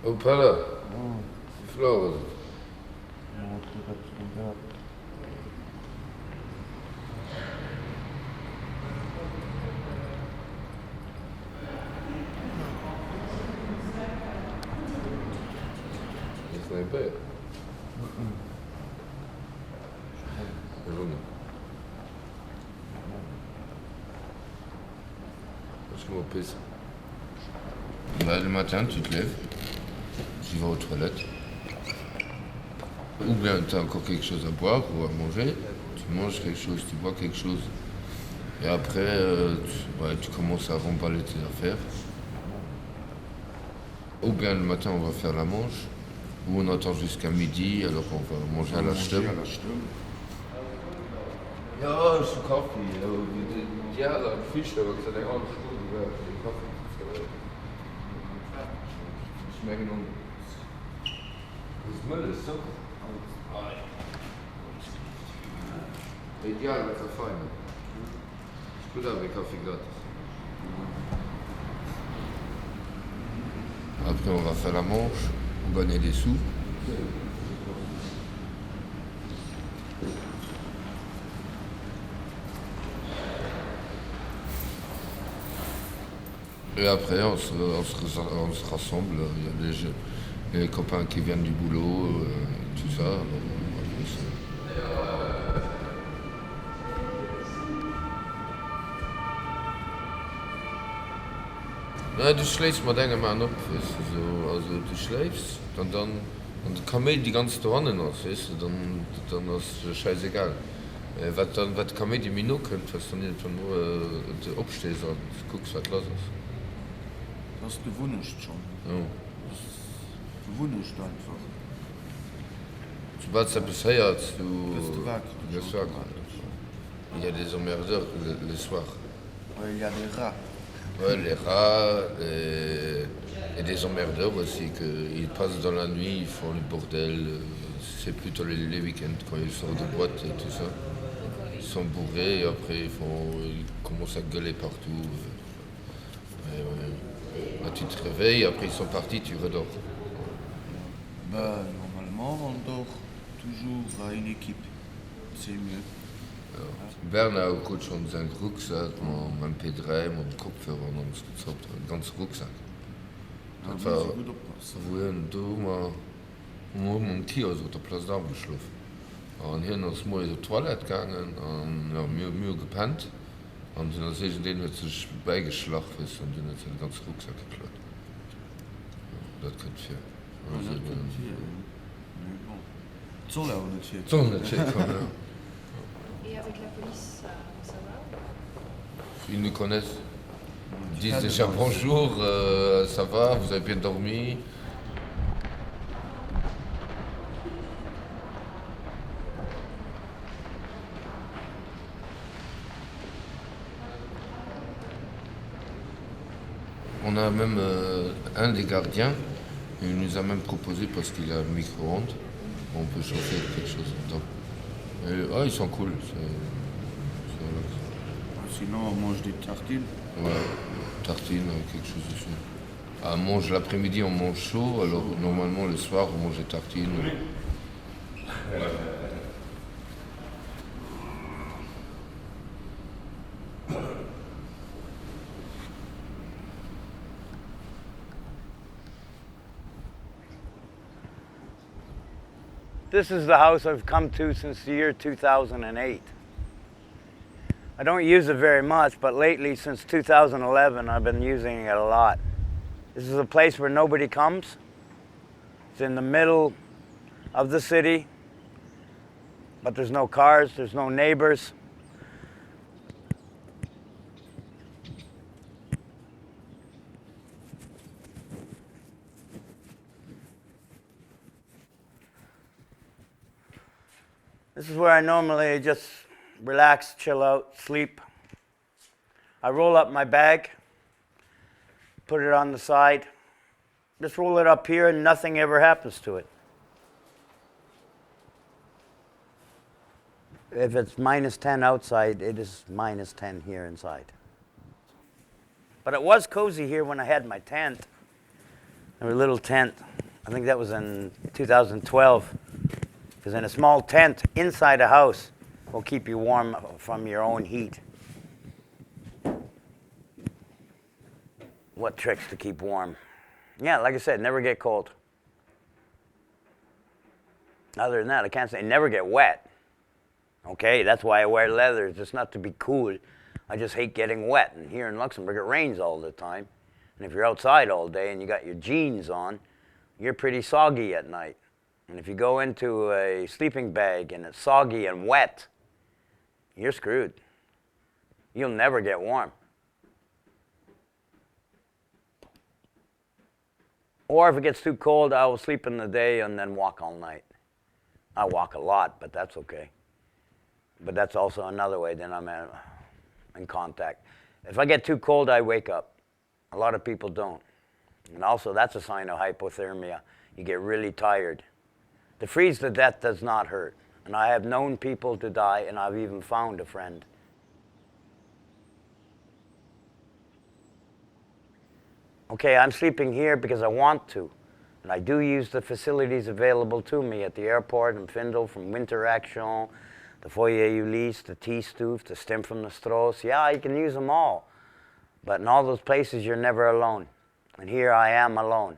Opala. Flowers. It's not bad. Je m'opisse. Bah, le matin, tu te lèves, tu vas aux toilettes. Ou bien tu as encore quelque chose à boire ou à manger. Tu manges quelque chose, tu bois quelque chose. Et après, tu commences à remballer tes affaires. Ou bien le matin, on va faire la manche. Ou on attend jusqu'à midi, alors on va manger à la stube. Ja, ist ein Kaffee. Ja, da Fisch, aber das hat eine halbe Stunde gebraucht für den Kaffee. Schmecken und. Das Müll ist so. Ideal mit der Feine. Ist gut avec Kaffee gratis. Après, on va faire la manche, on gagne des sous. Et après, on se rassemble. Il y a les copains qui viennent du boulot, tout ça. Ja, du schläfst mal deine Mann ab, weißt du, so, also du schläfst, dann kann mir die ganze Tonnen aus, weißt du, dann ist es scheißegal. Was kann mir die Minute können, was dann nicht nur du aufstehst und guckst, was los ist. Das gewünscht schon. Ja. Gewünscht einfach. Sobald ça peut être, du weg. Le soir. Il y a des emmerdeurs le soir. Il y a des rats. Ouais, les rats et des emmerdeurs aussi, qu'ils passent dans la nuit, ils font le bordel. C'est plutôt les week-ends quand ils sortent de boîte et tout ça. Ils sont bourrés et après ils commencent à gueuler partout. Là, tu te réveilles, après ils sont partis, tu redors. Ben, normalement, on dort toujours à une équipe. C'est mieux. Ja. Bern hat auch schon seinen Rucksack, mein P3, mein Kopfhörer und alles gezockt, den ganzen Rucksack. Das war, wohin du mal im Kiosk auf der Platz da geschlafen. Und hier noch mal in die Toilette gegangen und ja, mir gepennt. Und dann sehe ich den hat sich beigeschlagen und den hat den ganzen Rucksack geklaut. Ja, das könnte viel. Also, das könnte viel. Zoll auch nicht viel. Zoll nicht viel, ja. Et avec la police, ça va? Ils nous connaissent. Ils disent déjà bonjour, ça va, vous avez bien dormi. On a même un des gardiens, il nous a même proposé parce qu'il a un micro-ondes, on peut chauffer quelque chose dedans. Et, ils sont cool. Sinon, on mange des tartines. Ouais, tartines avec quelque chose dessus. On mange l'après-midi, on mange chaud, alors normalement le soir, on mange des tartines. This is the house I've come to since the year 2008. I don't use it very much, but lately, since 2011, I've been using it a lot. This is a place where nobody comes. It's in the middle of the city, but there's no cars, there's no neighbors. This is where I normally just relax, chill out, sleep. I roll up my bag, put it on the side, just roll it up here and nothing ever happens to it. If it's minus 10 outside, it is minus 10 here inside. But it was cozy here when I had my tent. a little tent. I think that was in 2012. Because in a small tent inside a house will keep you warm from your own heat. What tricks to keep warm? Yeah, like I said, never get cold. Other than that, I can't say never get wet. Okay, that's why I wear leather, just not to be cool. I just hate getting wet. And here in Luxembourg, it rains all the time. And if you're outside all day and you got your jeans on, you're pretty soggy at night. And if you go into a sleeping bag and it's soggy and wet, you're screwed. You'll never get warm. Or if it gets too cold, I will sleep in the day and then walk all night. I walk a lot, but that's okay. But that's also another way, then I'm in contact. If I get too cold, I wake up. A lot of people don't. And also, that's a sign of hypothermia. You get really tired. To freeze to death does not hurt. And I have known people to die, and I've even found a friend. Okay, I'm sleeping here because I want to. And I do use the facilities available to me at the airport in Findel, from Winter Action, the Foyer Ulysse, the T-Stoof, the Stem from the Stroos. Yeah, you can use them all. But in all those places, you're never alone. And here I am alone.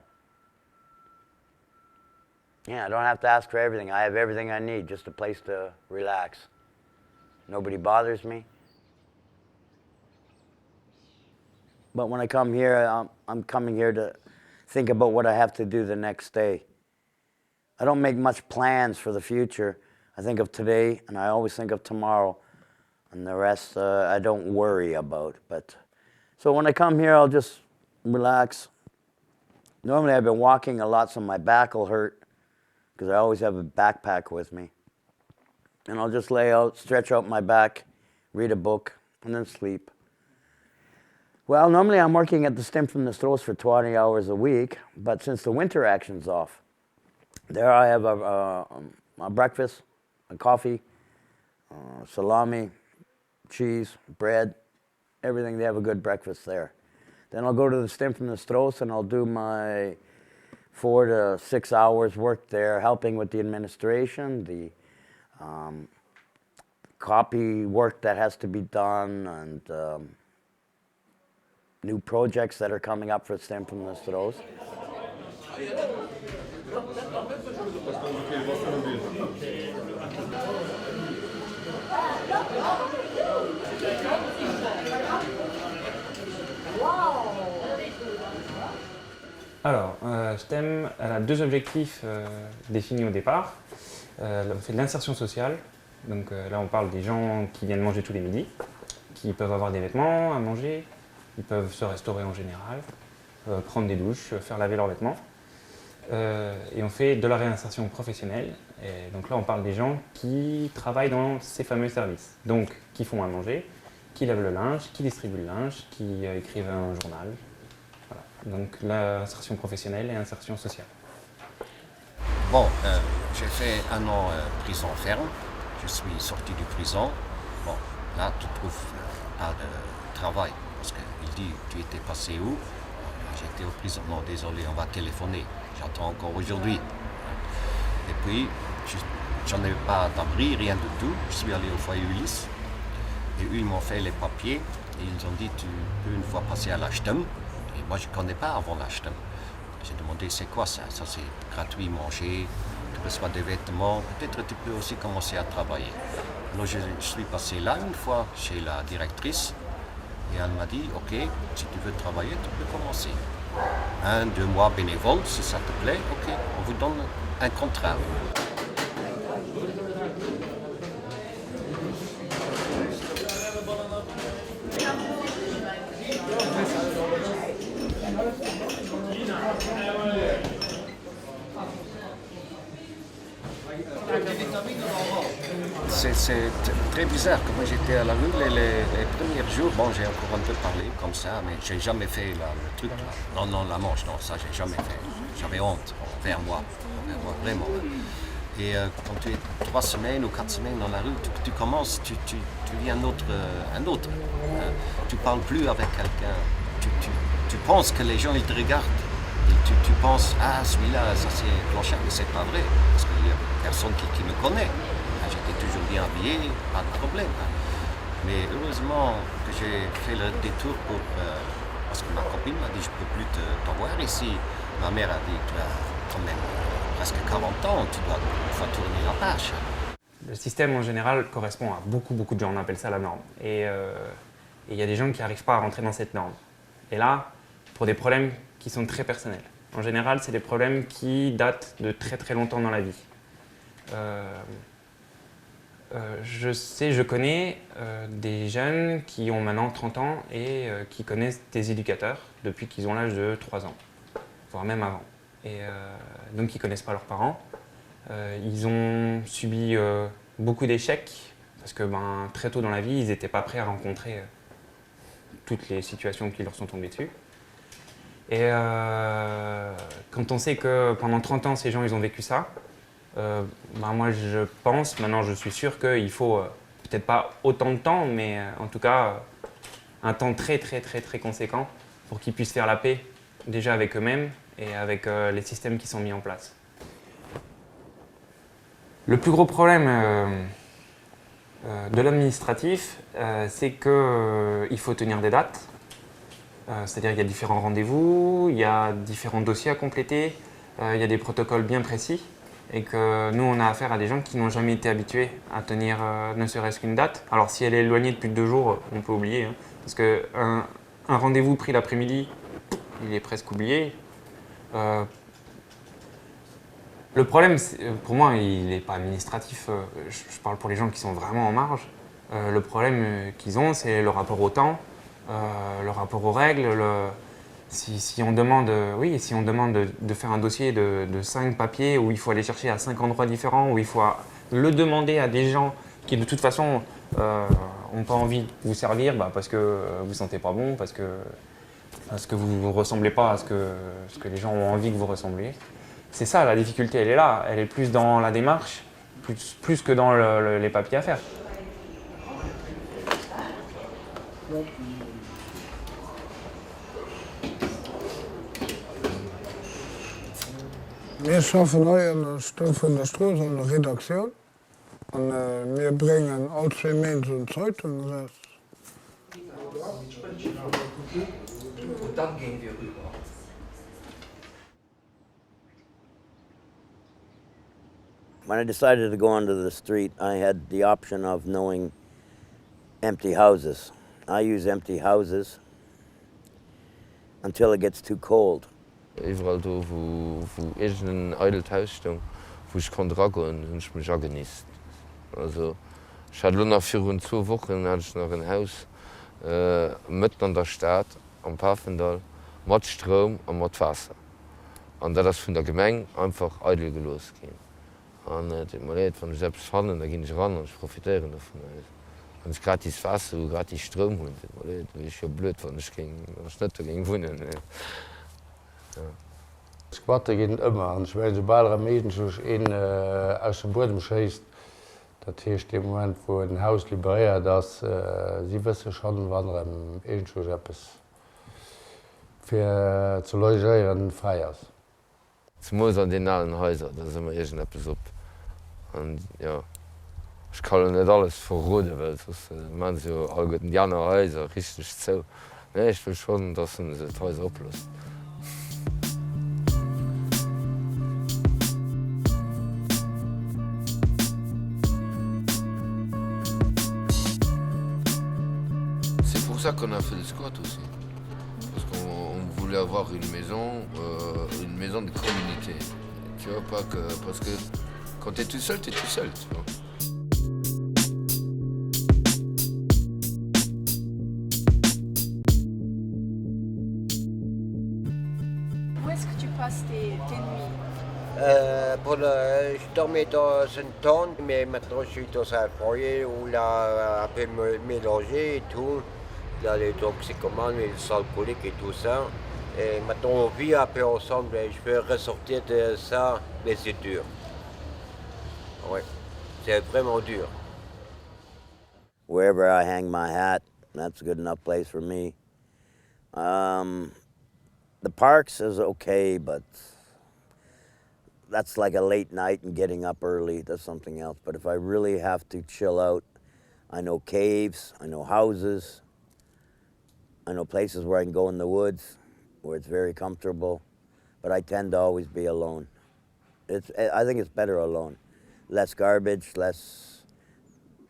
Yeah, I don't have to ask for everything. I have everything I need, just a place to relax. Nobody bothers me. But when I come here, I'm coming here to think about what I have to do the next day. I don't make much plans for the future. I think of today, and I always think of tomorrow. And the rest, I don't worry about. So when I come here, I'll just relax. Normally, I've been walking a lot, so my back will hurt, because I always have a backpack with me. And I'll just lay out, stretch out my back, read a book, and then sleep. Well, normally I'm working at the Stem from the Stroos for 20 hours a week, but since the winter action's off, there I have a breakfast, a coffee, salami, cheese, bread, everything. They have a good breakfast there. Then I'll go to the Stem from the Stroos and I'll do my 4 to 6 hours work there, helping with the administration, the copy work that has to be done, and new projects that are coming up for Stem from the Stroos. Alors, STEM, elle a 2 objectifs définis au départ. On fait de l'insertion sociale. Donc là, on parle des gens qui viennent manger tous les midis, qui peuvent avoir des vêtements à manger, ils peuvent se restaurer en général, prendre des douches, faire laver leurs vêtements. Et on fait de la réinsertion professionnelle. Et donc là, on parle des gens qui travaillent dans ces fameux services. Donc, qui font à manger, qui lavent le linge, qui distribuent le linge, qui écrivent un journal. Voilà. Donc l'insertion professionnelle et l'insertion sociale. Bon, j'ai fait 1 an prison ferme. Je suis sorti de prison. Bon, là, tu trouves pas de travail. Parce qu'il dit, tu étais passé où? J'étais au prison. Non, désolé, on va téléphoner. J'attends encore aujourd'hui. Et puis, j'en avais pas d'abri, rien du tout. Je suis allé au foyer Ulysse. Et eux, ils m'ont fait les papiers. Et ils ont dit, tu peux une fois passer à l'Ashtem. Et moi, je ne connais pas avant l'Ashtem. J'ai demandé, c'est quoi ça? Ça, c'est gratuit, manger, tu reçois des vêtements. Peut-être tu peux aussi commencer à travailler. Alors, je suis passé là une fois chez la directrice. Et elle m'a dit, ok, si tu veux travailler, tu peux commencer. 1, 2 mois bénévole, si ça te plaît, ok, on vous donne un contrat. C'est très bizarre, que moi j'étais à la rue les premiers jours, bon j'ai encore un peu parlé comme ça, mais j'ai jamais fait le truc là. Non, la manche, non, ça j'ai jamais fait. J'avais honte envers moi, vraiment. Et quand tu es 3 semaines ou 4 semaines dans la rue, tu commences, tu vis un autre. Tu parles plus avec quelqu'un, tu penses que les gens ils te regardent. Et tu penses, ah celui-là, ça c'est clochard, mais c'est pas vrai, parce qu'il y a personne qui me connaît. Ah, j'étais toujours bien habillé, pas de problème. Mais heureusement que j'ai fait le détour parce que ma copine m'a dit, je peux plus t'envoyer ici. Ma mère a dit, tu as quand même presque 40 ans, tu dois tourner la page. Le système en général correspond à beaucoup de gens, on appelle ça la norme. Et il y a des gens qui n'arrivent pas à rentrer dans cette norme. Et là, pour des problèmes qui sont très personnels. En général, c'est des problèmes qui datent de très longtemps dans la vie. Je connais des jeunes qui ont maintenant 30 ans et qui connaissent des éducateurs depuis qu'ils ont l'âge de 3 ans, voire même avant. Et donc ils ne connaissent pas leurs parents. Ils ont subi beaucoup d'échecs parce que très tôt dans la vie, ils n'étaient pas prêts à rencontrer toutes les situations qui leur sont tombées dessus. Et quand on sait que pendant 30 ans, ces gens ils ont vécu ça, moi je pense, maintenant je suis sûr qu'il faut peut-être pas autant de temps, mais en tout cas un temps très conséquent pour qu'ils puissent faire la paix déjà avec eux-mêmes et avec les systèmes qui sont mis en place. Le plus gros problème de l'administratif, c'est qu'il faut tenir des dates. C'est-à-dire qu'il y a différents rendez-vous, il y a différents dossiers à compléter, il y a des protocoles bien précis et que nous, on a affaire à des gens qui n'ont jamais été habitués à tenir ne serait-ce qu'une date. Alors si elle est éloignée de plus de 2 jours, on peut oublier, parce qu'un rendez-vous pris l'après-midi, il est presque oublié. Le problème, pour moi, il n'est pas administratif, je parle pour les gens qui sont vraiment en marge. Le problème qu'ils ont, c'est le rapport au temps, le rapport aux règles. Si on demande de faire un dossier de 5 papiers où il faut aller chercher à 5 endroits différents, où il faut le demander à des gens qui de toute façon n'ont pas envie de vous servir parce que vous ne sentez pas bon, parce que vous ne ressemblez pas à ce que les gens ont envie que vous ressembliez. C'est ça, la difficulté, elle est là. Elle est plus dans la démarche, plus que dans les papiers à faire. Wir schaffen heute eine Stunde von der Straße an der Redaktion und wir bringen alle 2 Monate eine Zeitung raus. Und dann gehen wir rüber. When I decided to go onto the street, I had the option of knowing empty houses. I use empty houses until it gets too cold. Überall da, wo irgendein Eidelt Haus steht, wo ich kann ragen, habe ich mich auch genießt. Also, ich hatte nur noch 2 Wochen hatte ich noch ein Haus mitten an der Stadt, am Pfaffendal, mit Strom und mit Wasser. Und das ist von der Gemeinde einfach Eidel losgehen. Und wenn ich selbst fahre, da gehe ich ran und ich profitiere davon. Wenn ich gratis Wasser und gratis Strom habe, dann ist ja blöd, wenn ich nicht dagegen wohnen. Ja. Squatter gehen immer. Und ich meine, sobald ein Mädchen sich aus dem Boden schießt, das heißt im Moment, wo ein Haus liberiert ist, sie wissen schon, wann irgendwo etwas für zu logieren frei ist. Es muss an den allen Häusern, da sind wir irgendetwas ab. Und ja, ich kann nicht alles verraten, weil sonst machen sie ja alle guten Häuser richtig zu. Nee, ich will schon, dass sie das Häuser ablösen. C'est pour ça qu'on a fait le squat aussi. Parce qu'on voulait avoir une maison de communauté. Tu vois, pas que. Parce que quand t'es tout seul, tu vois. Où est-ce que tu passes tes nuits? Je dormais dans une tente, mais maintenant je suis dans un foyer où là, un peu mélangé et tout. Là, les toxicomanes, les alcooliques et tout ça. Et maintenant on vit un peu ensemble et je veux ressortir de ça, mais c'est dur. Ouais, c'est vraiment dur. Wherever I hang my hat, that's a good enough place for me. The parks is okay, but that's like a late night and getting up early. That's something else. But if I really have to chill out, I know caves, I know houses, I know places where I can go in the woods, where it's very comfortable. But I tend to always be alone. I think it's better alone. Less garbage, less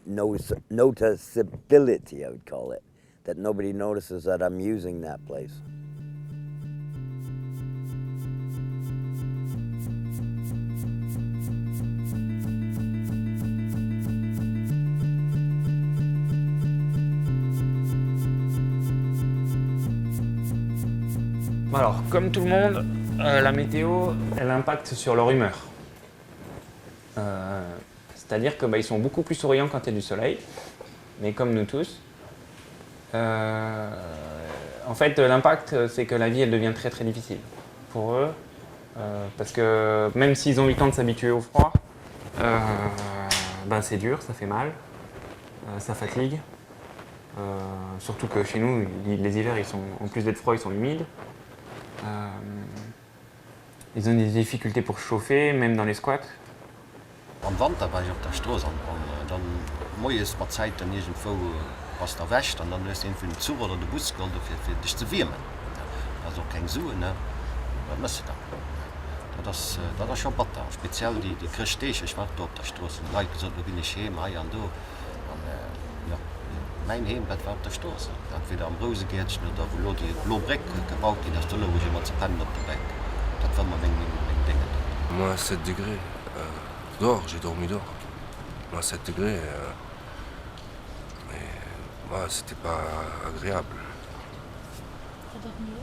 noticeability, I would call it. That nobody notices that I'm using that place. Alors, comme tout le monde, la météo, elle impacte sur leur humeur. C'est-à-dire que ils sont beaucoup plus souriants quand il y a du soleil, mais comme nous tous. En fait, l'impact, c'est que la vie, elle devient très très difficile pour eux, parce que même s'ils ont eu le temps de s'habituer au froid, c'est dur, ça fait mal, ça fatigue. Surtout que chez nous, les hivers, en plus d'être froids, ils sont humides. Ils ont des difficultés pour chauffer, même dans les squats. Am Winter war ich auf der Straße und dann ist mal Zeit, dann irgendwo was da wäscht und dann ist irgendwie ein Zug oder der Bus für dich zu wärmen. Also kein Suchen, ne? Das musst du dann. Das ist schon bitter. Speziell die Christliche, ich war da auf der Straße. Die Leute gesagt, wo bin ich heim, hier und da. Ja, mein Heimbett war auf der Straße. Entweder am Rosengärtchen oder wo die Blaubrick gebaut ist, das ist da, wo ich immer zu pennen auf der Bank. Das war mal wegen Dinge. Moins 7 degrés. Dehors, j'ai dormi dehors. Moins 7 degrés. Mais c'était pas agréable. T'as dormi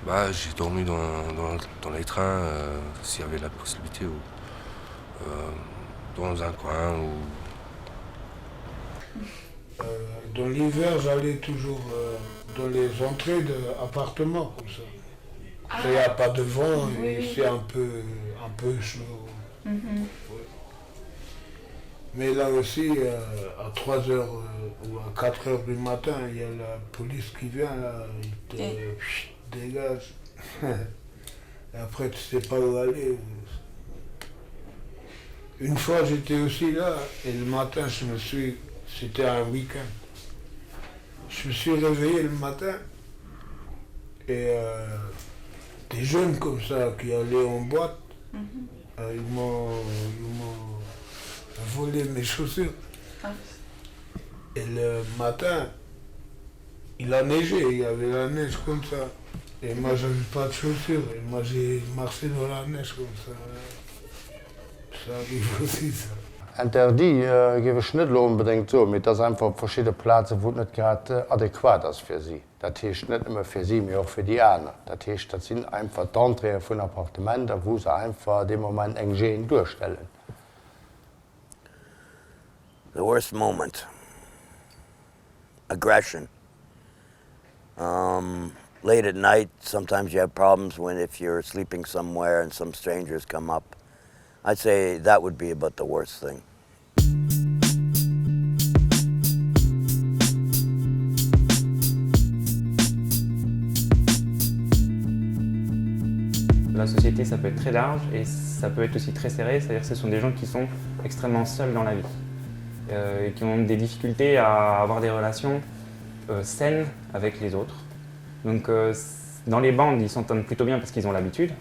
où? J'ai dormi dans les trains, s'il y avait la possibilité, ou dans un coin. Dans l'hiver, j'allais toujours dans les entrées d'appartements comme ça. Il n'y a pas de vent et c'est un peu chaud. Mais là aussi, à 3h ou à 4h du matin, il y a la police qui vient, là, il te dégage. Et après, tu ne sais pas où aller. Une fois, j'étais aussi là, et le matin, c'était un week-end. Je me suis réveillé le matin, et des jeunes comme ça qui allaient en boîte, ils m'ont volé mes chaussures. Et le matin, il a neigé, il y avait la neige comme ça. Et moi, j'avais pas de chaussures. Et moi, j'ai marché dans la neige comme ça. Ça arrive aussi, ça. Interdit gebe ich nicht unbedingt so, mit das einfach verschiedene Plätze, wo nicht gerade adäquat ist für sie. Das heißt nicht immer für sie, aber auch für die anderen. Das heißt, das sind einfach Anträge von Appartementen, wo sie einfach dem Moment eng durchstellen. The worst moment. Aggression. Late at night, sometimes you have problems if you're sleeping somewhere and some strangers come up. I'd say that would be about the worst thing. La société, ça peut être très large et ça peut être aussi très serré, c'est-à-dire que ce sont des gens qui sont extrêmement seuls dans la vie et qui ont des difficultés à avoir des relations saines avec les autres. Donc dans les bandes, ils s'entendent plutôt bien parce qu'ils ont l'habitude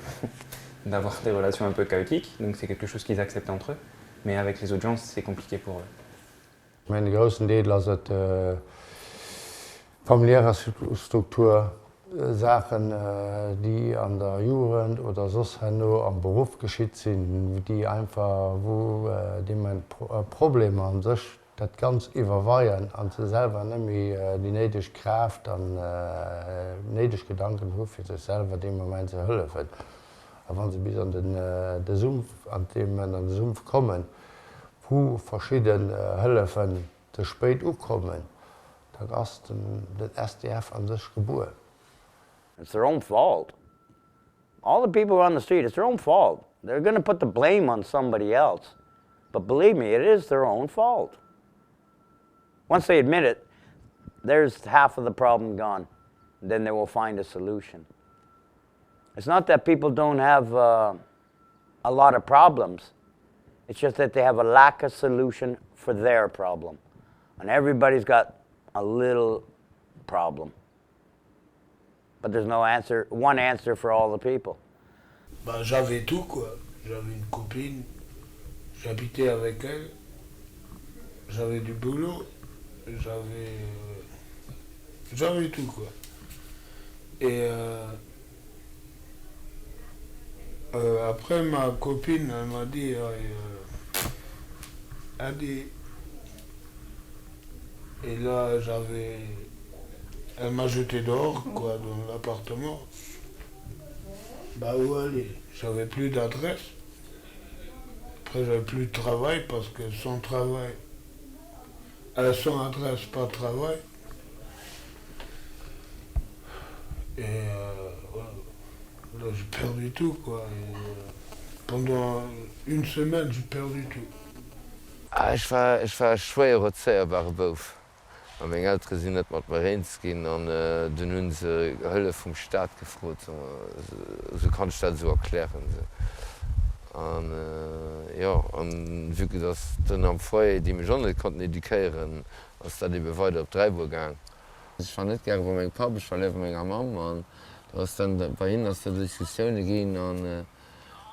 d'avoir des relations un peu chaotiques, donc c'est quelque chose qu'ils acceptent entre eux, mais avec les autres gens, c'est compliqué pour eux. Mein großen Deel ist es familiäre Struktur, Sachen, die an der Jugend oder sonst am Beruf geschieht sind, die einfach, die man Probleme an sich, das ganz überweihen, an sich selber nämlich die nötige Kraft und nötige Gedanken für sich selber, die man zu helfen. Aber wenn sie bis an den Sumpf, an dem man an den Sumpf kommen, wo verschiedene Hilfen zu spät kommen, dann ist das SDF an sich geboren. It's their own fault. All the people on the street, it's their own fault. They're going to put the blame on somebody else. But believe me, it is their own fault. Once they admit it, there's half of the problem gone. Then they will find a solution. It's not that people don't have a lot of problems. It's just that they have a lack of solution for their problem. And everybody's got a little problem. But there's no answer, one answer for all the people. Bah, j'avais tout, quoi. J'avais une copine, j'habitais avec elle, j'avais du boulot, j'avais tout, quoi. Et après, ma copine, elle m'a dit, et là, elle m'a jeté dehors, quoi, dans l'appartement. Bah où aller? J'avais plus d'adresse. Après, j'avais plus de travail parce que sans travail, sans adresse, pas de travail. Et voilà. Là, j'ai perdu tout, quoi. Et, pendant une semaine, j'ai perdu tout. Ich war schwer erzählbar bouf. Am eng ältere sinn net mat Marenz ginn an den hunn se Hëlle vum Staat gefrot so kann ich dat so erklären se. Ja an wieke dats den am Feuer, die me Journal konnten edukéieren, ass dat de beweide op 3 Uhr gang. Ich war net ger wo még Pabech war lewer méger Mam an ass dann bei hin ass der Diskussionioune ginn an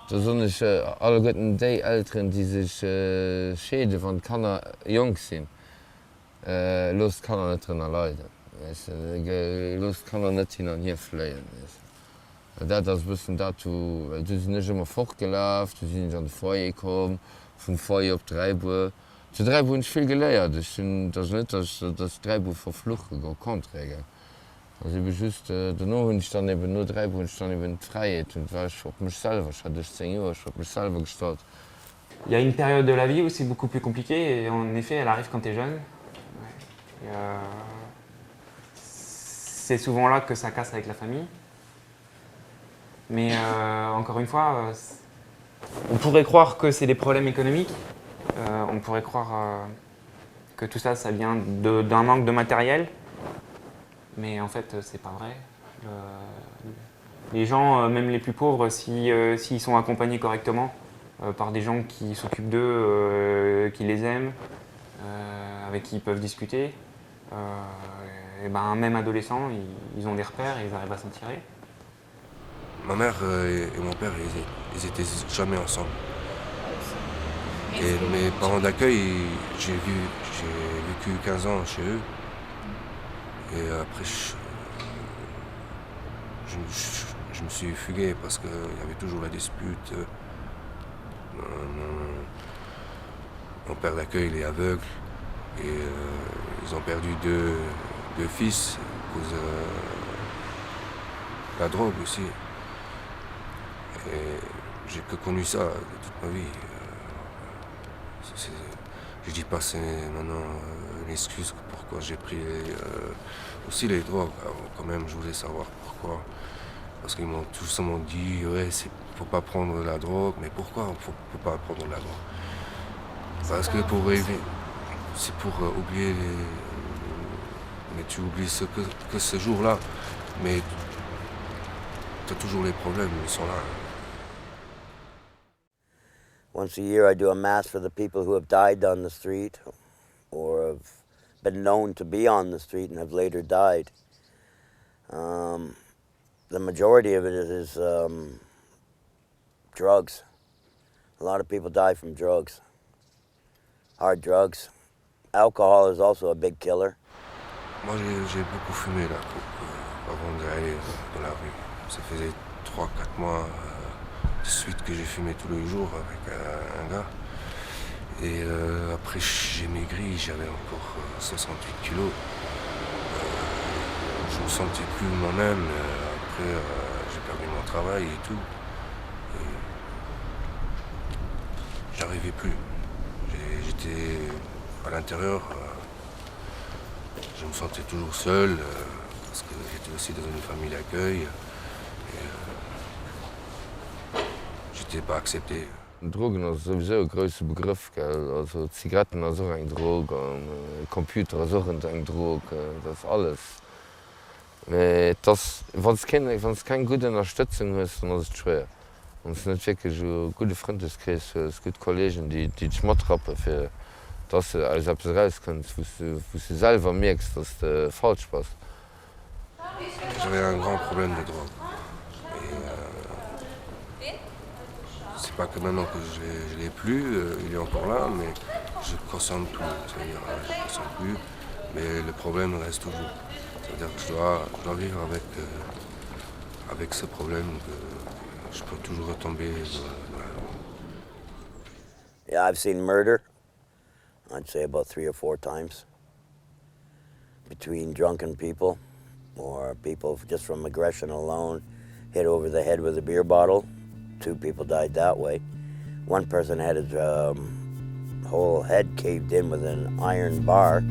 da sonnech alle gëtten déi Ären, die sech Schäde van Kanner jong sinn. Lust kann net drinnner leiden. Lust kann net hin an hier fléien. Dat ass bëssen dat du sinn nech immer fortgelaf, du sinn an de Feuer kom, vum Feuer op 3 Uhr. Zu 3 Uhr viel geléiert, dat net dat 3 Uhr verfluche go konträger. Just den no hunn stand eben no 3 Uhr stand iwwen Freiet und warch op mech selber, hatte 10 Joer op mech selber gestart. Il y a une période de la vie où c'est beaucoup plus compliqué et en effet elle arrive quand tu es jeune. C'est souvent là que ça casse avec la famille. Mais encore une fois, on pourrait croire que c'est des problèmes économiques. On pourrait croire que tout ça, ça vient d'un manque de matériel. Mais en fait, c'est pas vrai. Les gens, même les plus pauvres, s'ils sont accompagnés correctement par des gens qui s'occupent d'eux, qui les aiment, avec qui ils peuvent discuter, et ben, même adolescents, ils ont des repères et ils arrivent à s'en tirer. Ma mère et mon père, ils étaient jamais ensemble. Et mes parents d'accueil, j'ai vécu 15 ans chez eux. Et après, je me suis fugué parce qu'il y avait toujours la dispute. Mon père d'accueil, il est aveugle. Et ils ont perdu deux fils à cause de la drogue aussi. Et j'ai que connu ça toute ma vie. Je dis pas c'est maintenant une excuse pourquoi j'ai pris aussi les drogues. Alors, quand même, je voulais savoir pourquoi. Parce qu'ils m'ont tous dit, ouais, faut pas prendre la drogue. Mais pourquoi faut pas prendre la drogue? Parce que c'est pour oublier mais tu oublies que ce jour-là. Mais tu as toujours les problèmes, ils sont là. Once a year I do a mass for the people who have died on the street or have been known to be on the street and have later died. The majority of it is drugs. A lot of people die from drugs. Hard drugs. Alcohol is also a big killer. Moi j'ai beaucoup fumé la coupe avant d'aller dans la rue. Ça faisait 3-4 mois de suite que j'ai fumé tous les jours avec un gars. Et après j'ai maigri, j'avais encore 68 kilos. Je me sentais plus moi-même. Après j'ai perdu mon travail et tout. J'arrivais plus. J'étais à l'intérieur. Je me sentais toujours seul parce que j'étais aussi dans une famille d'accueil. J'étais pas accepté. Drogen ist sowieso ein größer Begriff, gell? Also Zigaretten ist auch eine Droge, Computer ist auch eine Droge, das alles. Wenn es keine gute Unterstützung ist, dann ist es schwer. Und es ist nicht wirklich so gute Freundeskreis, es gibt Kollegen, die dich mittrappen, für dass du alles rauskommst, wo du selber merkst, dass du falsch bist. J'avais un grand problème de drogue. Et c'est pas que maintenant que je l'ai plus, il est encore là, mais je ne consomme plus. C'est-à-dire, je ne consomme plus, mais le problème reste toujours. C'est-à-dire que je dois vivre avec ce problème que je peux toujours retomber dans la drogue. Yeah, I've seen murder, I'd say about 3 or 4 times, between drunken people or people just from aggression alone hit over the head with a beer bottle. 2 people died that way. One person had his whole head caved in with an iron bar.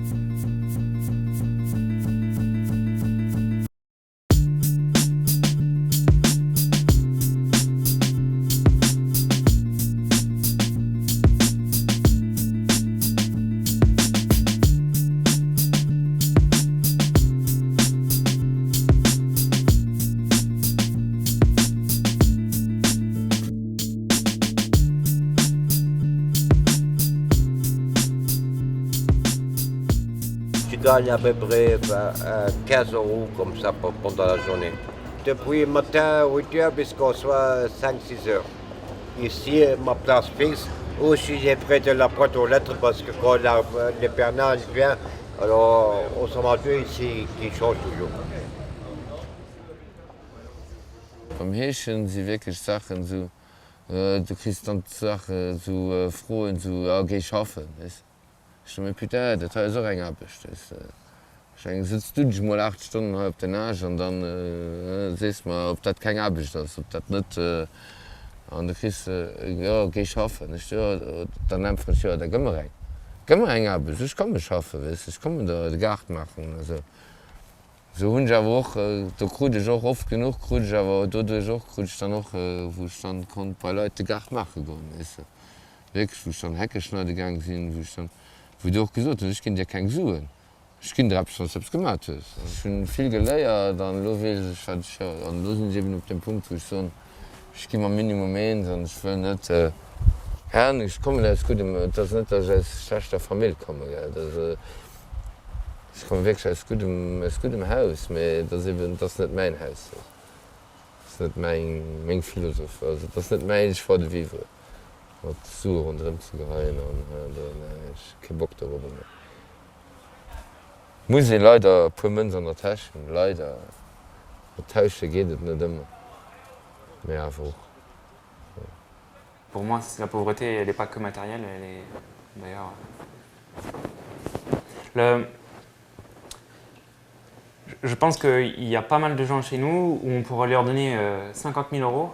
Tu gagnes à peu près 15 € comme ça pendant la journée. Depuis le matin 8h jusqu'au soir 5-6 heures. Ici, ma place fixe, où je suis près de la boîte aux lettres parce que quand le Bernard vient, alors on s'en va ici qui change toujours. Beim Häschen sind wirklich Sachen so, du kriegst dann Sachen so froh und so, ja, geh ich arbeiten. Ich mir putain, das ist auch ein Abend. Ich sitzt du dich mal 8 Stunden auf der Nase und dann siehst du mal, ob das kein Abend ist, ob das nicht. Und du kriegst, ja, geh ich arbeiten. Ja, dann einfach, ja, da gehen wir rein. Gehen wir rein Abend, ich kann mich arbeiten, weißt du, ich kann mir da den Garten machen. Also, so habe ich aber auch, da kriege ich auch oft genug, aber dadurch auch kriege ich dann auch, wo ich dann konnte bei Leuten den Garten machen gehen, weißt du. Wirklich, wo ich dann Hecke schneiden gegangen bin, wo ich dann, wo ich auch gesagt habe, ich kann dir keinen suchen. Ich kann dir etwas selbst gemacht habe. Ich bin viel gelernt, dann will ich, und da sind sie eben auf dem Punkt, wo ich so, ich gehe mal Minimum hin, und ich will nicht, ich komme aus gutem, das ist nicht, dass ich aus schlechter Familie komme, das, ich komme wirklich aus gutem Haus, aber das ist nicht mein Haus. Das ist nicht mein Philosophie, also das ist nicht mein Ich wollte vivre. Mit Suche und rumzugehen und ich keinen Bock darüber mehr. Muss ich leider ein paar Münzen in der Tasche, leider. Mit Tasche geht es nicht immer. Mais einfach. Pour moi, la pauvreté, elle n'est pas que matérielle, elle est d'ailleurs. Je pense qu'il y a pas mal de gens chez nous où on pourrait leur donner 50 000 €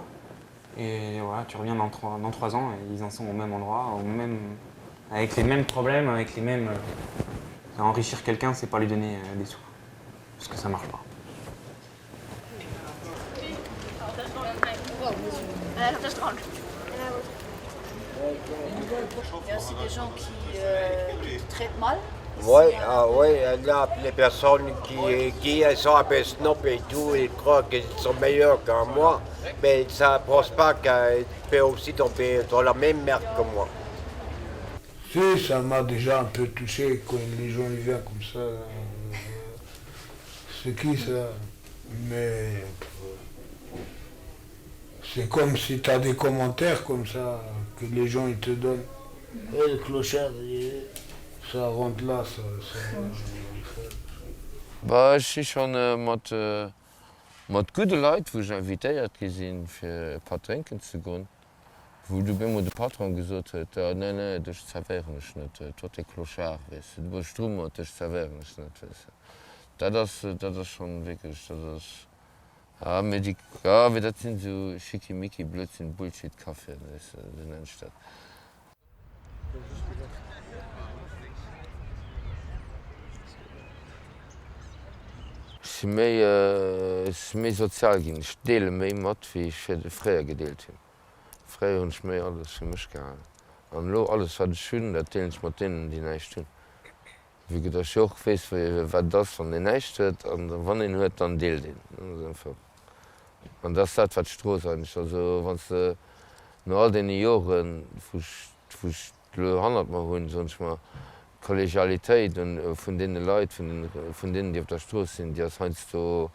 et voilà, tu reviens dans 3 ans et ils en sont au même endroit, avec les mêmes problèmes, avec les mêmes. Enrichir quelqu'un, c'est pas lui donner des sous, parce que ça marche pas. Il y a aussi des gens qui te traitent mal. Oui, là, les personnes qui sont un peu snob et tout, ils croient qu'ils sont meilleurs que moi, mais ça ne pense pas qu'ils peuvent aussi tomber dans la même merde que moi. Si, ça m'a déjà un peu touché quand les gens ils viennent comme ça. C'est qui ça? Mais c'est comme si tu as des commentaires comme ça que les gens ils te donnent. Et le clochard, ça rentre là, ça. Bah, ich bin schon mit guten Leuten, die ich invitiert gesehen für ein paar Trinken zu gehen. Wo du bin der Patron gesagt hat, nein, das zerwehren ich nicht, tot der Clochard, weißt du, du bist drum und das zerwehren ich nicht, weißt du. Das ist schon wirklich, das ist, das sind so schickimicki, Blödsinn, Bullshit-Kaffee, weißt du, das nennt sich das. Ich bin mehr sozial gehen, ich teile mehr mit, wie ich früher gedealt habe. Früher habe ich mir alles für mich gehalten. Und alles, was ich schön, das teile ich mit denen, die nicht tun. wie der Schoch wees wat das van den Eichtet an wann den huet dann deel den. An das dat wat Stroos also wann ze no all den Joren 100 mal hunn sonst mal Kollegialitéit und vun de Leiit vun denen, die op der Stroos sind, Di heinst du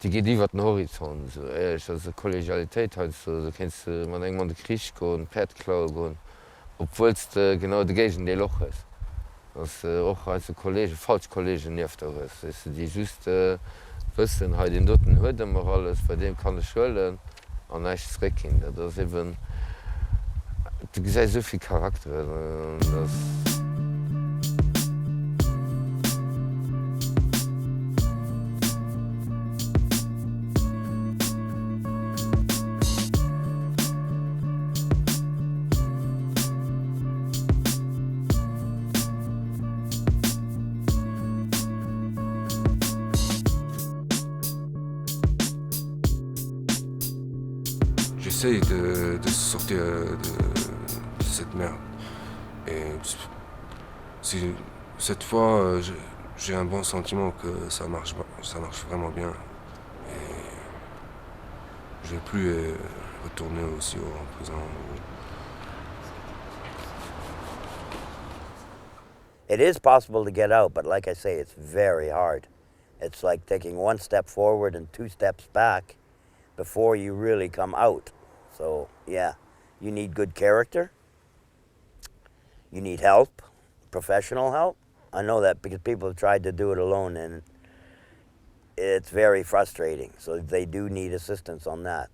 die geht iwwer den Horizont Kollegialitéit du kennst man eng man de Krich go Petklau go, obwohlst genau de Gegen de Loch is. Och als Kollege Falschkolllege neft die just wëssen ha den dotten huet mar alles, bei dem kann schëllen an neichtrekin. Du ge sei soviel Charakter. J'essaye de sortir de cette merde. Et cette fois, j'ai un bon sentiment que ça marche vraiment bien. Et je ne vais plus retourner aussi en prison. It is possible to get out, but like I say, it's very hard. It's like taking one step forward and 2 steps back before you really come out. So, yeah, you need good character. You need help, professional help. I know that because people have tried to do it alone and it's very frustrating. So they do need assistance on that.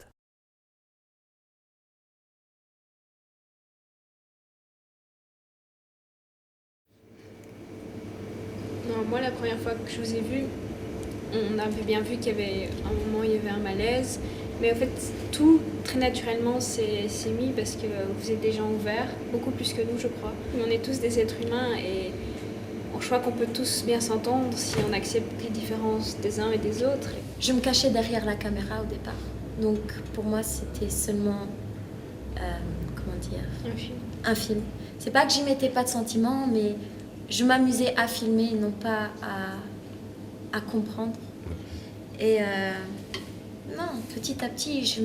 Non, moi, la première fois que je vous ai vu, on avait bien vu qu'il y avait un moment, il y avait un malaise. Mais en fait, tout, très naturellement, s'est mis parce que vous êtes des gens ouverts, beaucoup plus que nous, je crois. On est tous des êtres humains et je crois qu'on peut tous bien s'entendre si on accepte les différences des uns et des autres. Je me cachais derrière la caméra au départ. Donc, pour moi, c'était seulement, comment dire, un film. C'est pas que j'y mettais pas de sentiments, mais je m'amusais à filmer, non pas à comprendre. Et non, petit à petit, je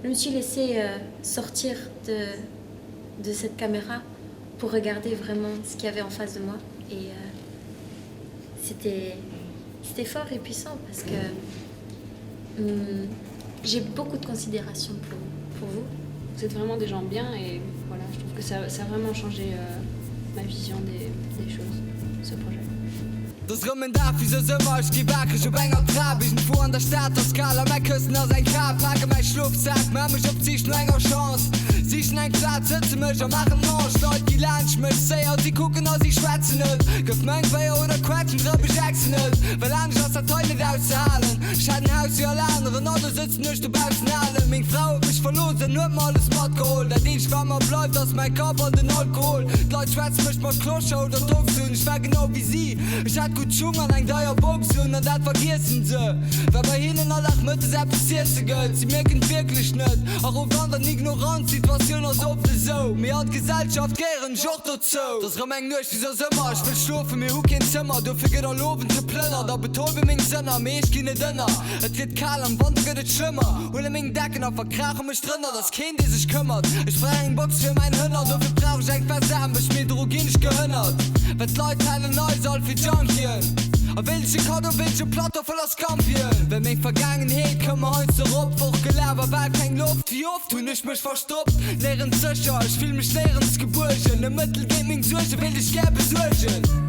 me suis laissée sortir de cette caméra pour regarder vraiment ce qu'il y avait en face de moi. Et c'était fort et puissant parce que j'ai beaucoup de considération pour vous. Vous êtes vraiment des gens bien et voilà, je trouve que ça a vraiment changé ma vision des choses, ce projet. Das Rummen darf wie so immer ich die Wacke ich bring auf Trab ich fuhr an der Stadt aus Skala mein Küssen aus ein Grab packe mein Schlupfsack mach mich ob sich länger Chance sie ein Platz sitze mich und machen Morsch Leute die Lunch mich sehr und sie gucken aus sie schwätzen nicht gibt mein bei oder quatschen drüber ich Jackson nicht weil anders aus der Toilette auszahlen Schaden Haus ja andere Leute sitzen nicht du baust alle meine Frau mich verloren nur mal das Mord geholt der Dienst war mal bleibt aus mein Körper und den Alkohol die Leute schwätzen mich mal Kloschau oder Druckzügen ich war genau wie sie ich hatte gut schon mal ein geiler Box und das vergessen sie weil bei ihnen alle mit passiert sie gehört sie merken wirklich nicht auch auf anderen ignorant Situation als ob sie so mir hat Gesellschaft gern Joch dazu das Remeng nicht wie so immer ich will schlafen mir kein Zimmer du vergeht er loben zu plönnern da betäube mich Sinner mir ich keine Dinner es wird kahl am Wand geht es schlimmer hole mich Decken auf verkrachen mich drinnen das Kind die sich kümmert ich frage einen Box für meinen Hünder dafür brauche ich ein Versagen bis mir Drogen nicht gehindert wenn Leute eine neu soll für Junkie welche Karte welche Platte voll das Kampien wenn mich Vergangenheit kann man heute zurück hochgelaber weil kein Luft wie oft du nicht mich verstoppt leeren sicher ich will mich leeren Geburten im Mittel Gaming Suche will ich gerne besuchen